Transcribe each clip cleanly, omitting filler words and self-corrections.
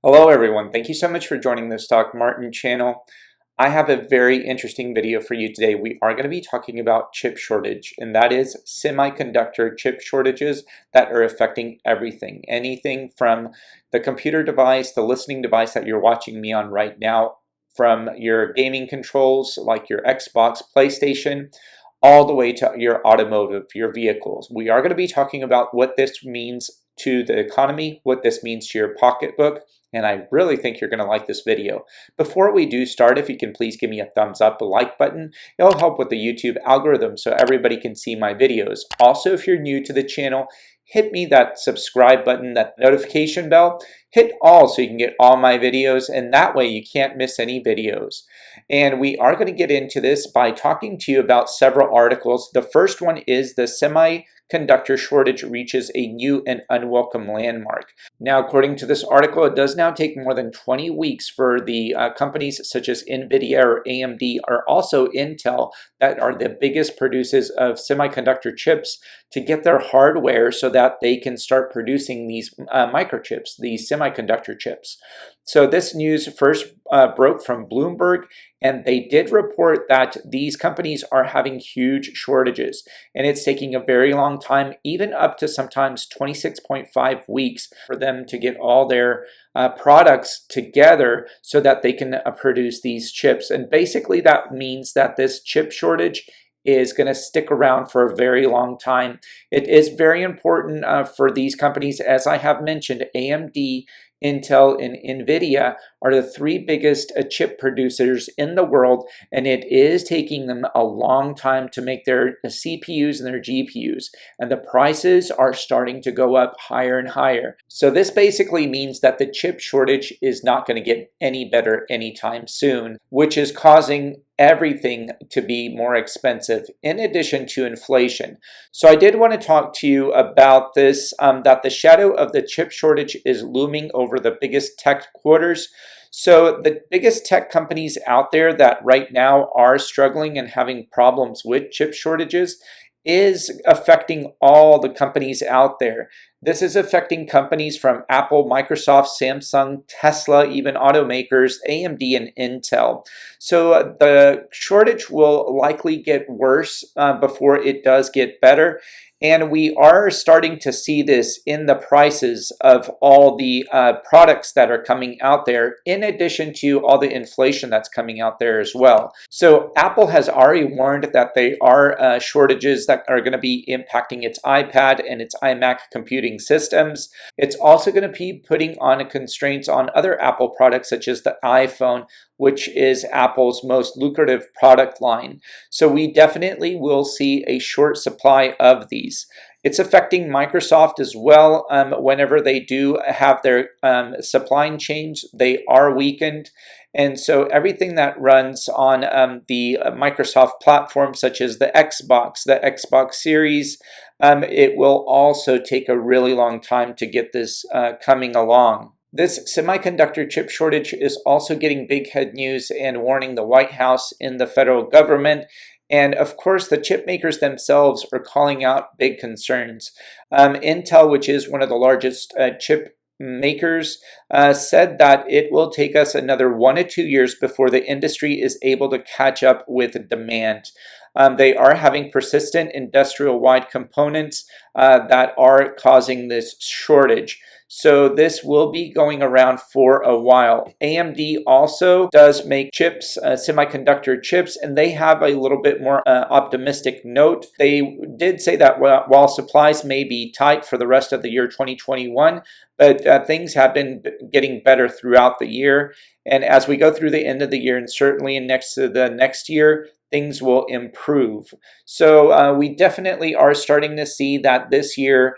Hello everyone, thank you so much for joining the Stock Martin channel. I have a very interesting video for you today. We are going to be talking about chip shortage, and that is semiconductor chip shortages that are affecting everything. Anything from the computer device, the listening device that you're watching me on right now, from your gaming controls like your Xbox, PlayStation, all the way to your automotive, your vehicles. We are going to be talking about what this means to the economy, what this means to your pocketbook, and I really think you're going to like this video. Before we do start, if you can please give me a thumbs up, a like button. It'll help with the YouTube algorithm so everybody can see my videos. Also, if you're new to the channel, hit me that subscribe button, that notification bell. Hit all so you can get all my videos, and that way you can't miss any videos. And we are going to get into this by talking to you about several articles. The first one is the semiconductor shortage reaches a new and unwelcome landmark. Now, according to this article, it does now take more than 20 weeks for the companies such as NVIDIA or AMD, or also Intel, that are the biggest producers of semiconductor chips, to get their hardware so that they can start producing these microchips, these semiconductor chips. So this news first broke from Bloomberg, and they did report that these companies are having huge shortages, and it's taking a very long time, even up to sometimes 26.5 weeks for them to get all their products together so that they can produce these chips. And basically that means that this chip shortage is going to stick around for a very long time. It is very important for these companies. As I have mentioned, AMD, Intel, and NVIDIA are the three biggest chip producers in the world, and it is taking them a long time to make their CPUs and their GPUs, and the prices are starting to go up higher and higher. So this basically means that the chip shortage is not going to get any better anytime soon, which is causing everything to be more expensive in addition to inflation. So I did want to talk to you about this, that the shadow of the chip shortage is looming over the biggest tech quarters. So the biggest tech companies out there that right now are struggling and having problems with chip shortages is affecting all the companies out there. This is affecting companies from Apple, Microsoft, Samsung, Tesla, even Automakers, AMD, and Intel. So the shortage will likely get worse before it does get better. And we are starting to see this in the prices of all the products that are coming out there, in addition to all the inflation that's coming out there as well. So Apple has already warned that there are shortages that are going to be impacting its iPad and its iMac computing systems. It's also going to be putting on constraints on other Apple products such as the iPhone, which is Apple's most lucrative product line. So we definitely will see a short supply of these. It's affecting Microsoft as well. Whenever they do have their supply chains, they are weakened. And so everything that runs on the Microsoft platform, such as the Xbox Series, it will also take a really long time to get this coming along. This semiconductor chip shortage is also getting big head news and warning the White House and the federal government. And of course, the chip makers themselves are calling out big concerns. Intel, which is one of the largest chip makers, said that it will take us another 1 to 2 years before the industry is able to catch up with demand. They are having persistent industrial-wide components that are causing this shortage. So this will be going around for a while. AMD also does make chips, semiconductor chips, and they have a little bit more optimistic note. They did say that while supplies may be tight for the rest of the year 2021, but things have been getting better throughout the year. And as we go through the end of the year, and certainly in the next year, things will improve. So we definitely are starting to see that this year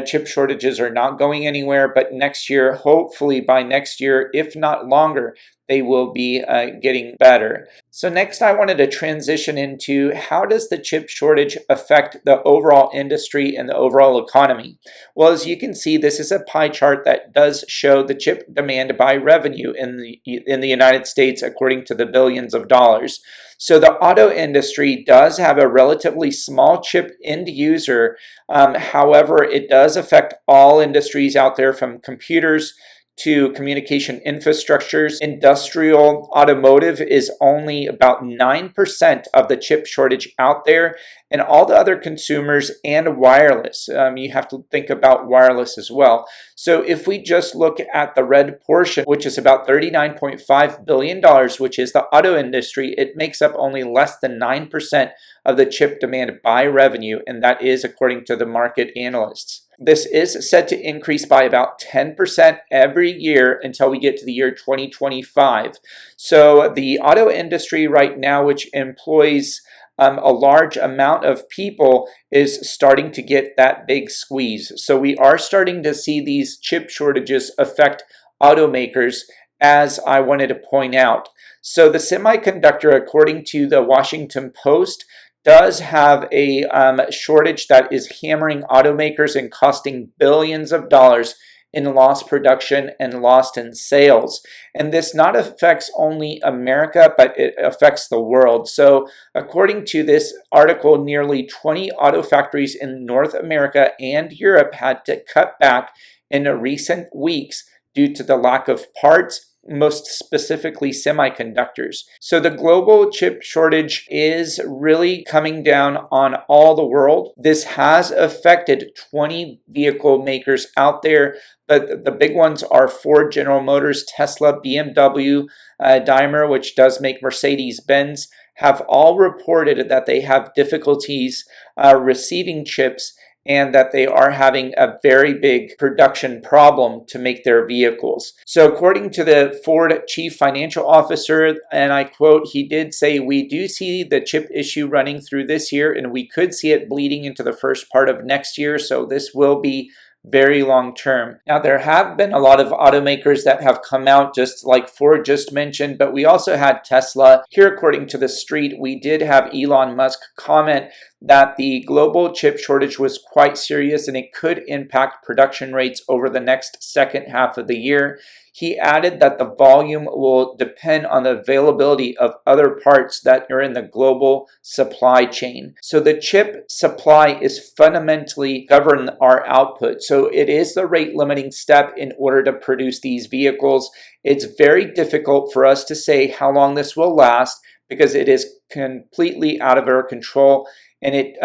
chip shortages are not going anywhere, but next year, hopefully by next year, if not longer, they will be getting better. So next I wanted to transition into how does the chip shortage affect the overall industry and the overall economy? Well, as you can see, this is a pie chart that does show the chip demand by revenue in the United States according to the billions of dollars. So the auto industry does have a relatively small chip end user. However, it does affect all industries out there, from computers to communication infrastructures. Industrial automotive is only about 9% of the chip shortage out there, and all the other consumers and wireless. You have to think about wireless as well. So if we just look at the red portion, which is about $39.5 billion, which is the auto industry, it makes up only less than 9% of the chip demand by revenue, and that is according to the market analysts. This is set to increase by about 10% every year until we get to the year 2025. So the auto industry right now, which employs a large amount of people, is starting to get that big squeeze. So we are starting to see these chip shortages affect automakers, as I wanted to point out. So the semiconductor, according to the Washington Post, does have a shortage that is hammering automakers and costing billions of dollars in lost production and lost in sales. And this not affects only America, but it affects the world. So according to this article, nearly 20 auto factories in North America and Europe had to cut back in recent weeks due to the lack of parts, most specifically semiconductors. So the global chip shortage is really coming down on all the world. This has affected 20 vehicle makers out there, but the big ones are Ford, General Motors, Tesla, BMW, Daimler, which does make Mercedes-Benz, have all reported that they have difficulties receiving chips, and that they are having a very big production problem to make their vehicles. So according to the Ford chief financial officer, and I quote, he did say, "We do see the chip issue running through this year, and we could see it bleeding into the first part of next year, so this will be very long term." Now, there have been a lot of automakers that have come out, just like Ford just mentioned, but we also had Tesla. Here, according to The Street, we did have Elon Musk comment that the global chip shortage was quite serious and it could impact production rates over the next second half of the year. He added that the volume will depend on the availability of other parts that are in the global supply chain. So the chip supply is fundamentally govern our output. So it is the rate limiting step in order to produce these vehicles. It's very difficult for us to say how long this will last because it is completely out of our control. And it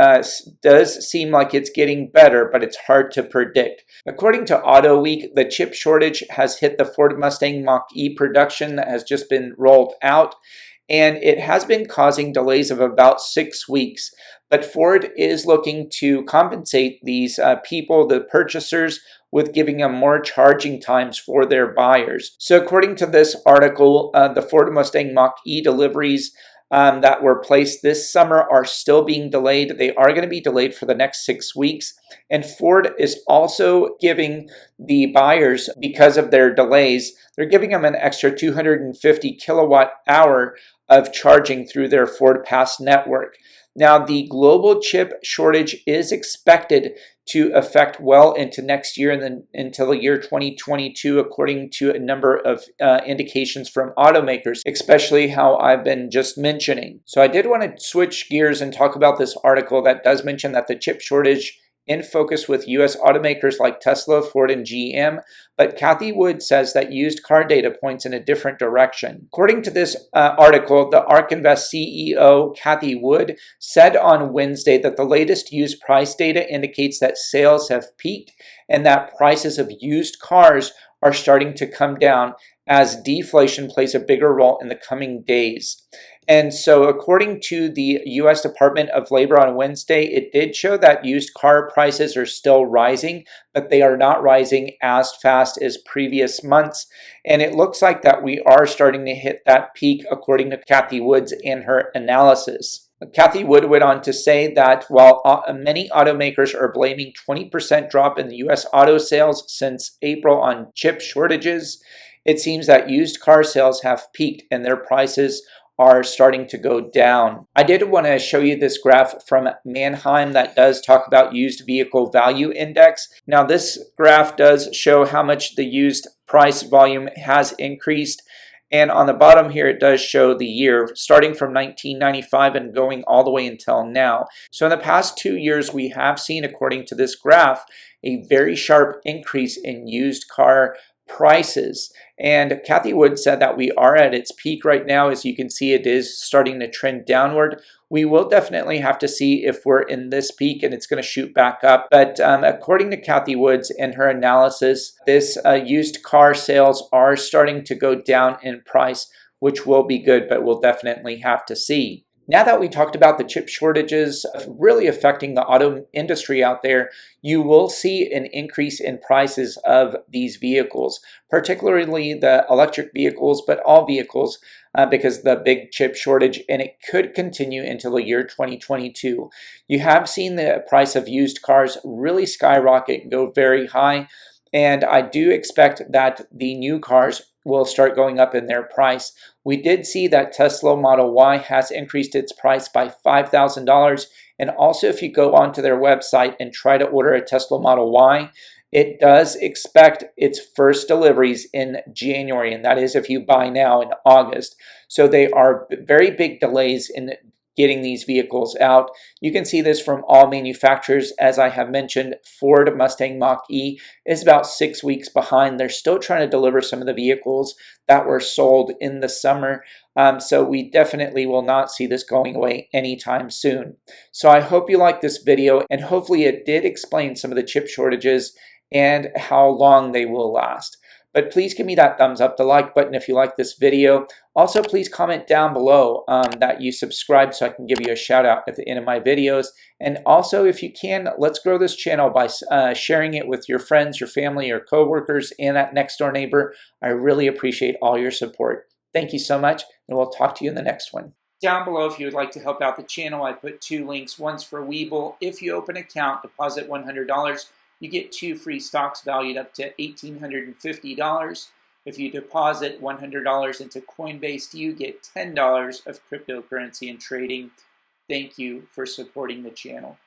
does seem like it's getting better, but it's hard to predict. According to Auto Week, the chip shortage has hit the Ford Mustang Mach-E production that has just been rolled out, and it has been causing delays of about 6 weeks. But Ford is looking to compensate these people, the purchasers, with giving them more charging times for their buyers. So according to this article, the Ford Mustang Mach-E deliveries that were placed this summer are still being delayed. They are going to be delayed for the next 6 weeks. And Ford is also giving the buyers, because of their delays, they're giving them an extra 250 kilowatt hour of charging through their Ford Pass network. Now, the global chip shortage is expected to affect well into next year and then until the year 2022, according to a number of indications from automakers, especially how I've been just mentioning. So I did want to switch gears and talk about this article that does mention that the chip shortage in focus with U.S. automakers like Tesla, Ford, and GM, but Kathy Wood says that used car data points in a different direction. According to this article, the ARK Invest CEO, Kathy Wood, said on Wednesday that the latest used price data indicates that sales have peaked and that prices of used cars are starting to come down as deflation plays a bigger role in the coming days. And so according to the U.S. Department of Labor on Wednesday, it did show that used car prices are still rising, but they are not rising as fast as previous months. And it looks like that we are starting to hit that peak, according to Kathy Woods in her analysis. Kathy Wood went on to say that while many automakers are blaming 20% drop in the U.S. auto sales since April on chip shortages, it seems that used car sales have peaked and their prices are starting to go down. I did want to show you this graph from Manheim that does talk about used vehicle value index. Now this graph does show how much the used price volume has increased. And on the bottom here, it does show the year starting from 1995 and going all the way until now. So in the past 2 years, we have seen, according to this graph, a very sharp increase in used car prices. And Kathy Wood said that we are at its peak right now. As you can see, it is starting to trend downward. We will definitely have to see if we're in this peak and it's going to shoot back up. But according to Kathy Woods and her analysis, this used car sales are starting to go down in price, which will be good, but we'll definitely have to see. Now that we talked about the chip shortages really affecting the auto industry out there, you will see an increase in prices of these vehicles, particularly the electric vehicles, but all vehicles, because the big chip shortage, and it could continue until the year 2022. You have seen the price of used cars really skyrocket and go very high, and I do expect that the new cars will start going up in their price. We did see that Tesla Model Y has increased its price by $5,000. And also, if you go onto their website and try to order a Tesla Model Y, it does expect its first deliveries in January. And that is if you buy now in August. So they are very big delays in getting these vehicles out. You can see this from all manufacturers. As I have mentioned, Ford Mustang Mach-E is about 6 weeks behind. They're still trying to deliver some of the vehicles that were sold in the summer. So we definitely will not see this going away anytime soon. So I hope you liked this video, and hopefully it did explain some of the chip shortages and how long they will last. But please give me that thumbs up, the like button if you like this video. Also, please comment down below that you subscribe so I can give you a shout out at the end of my videos. And also, if you can, let's grow this channel by sharing it with your friends, your family, your coworkers, and that next door neighbor. I really appreciate all your support. Thank you so much, and we'll talk to you in the next one. Down below, if you would like to help out the channel, I put 2 links. One's for Webull. If you open an account, deposit $100, you get 2 free stocks valued up to $1,850. If you deposit $100 into Coinbase, you get $10 of cryptocurrency and trading. Thank you for supporting the channel.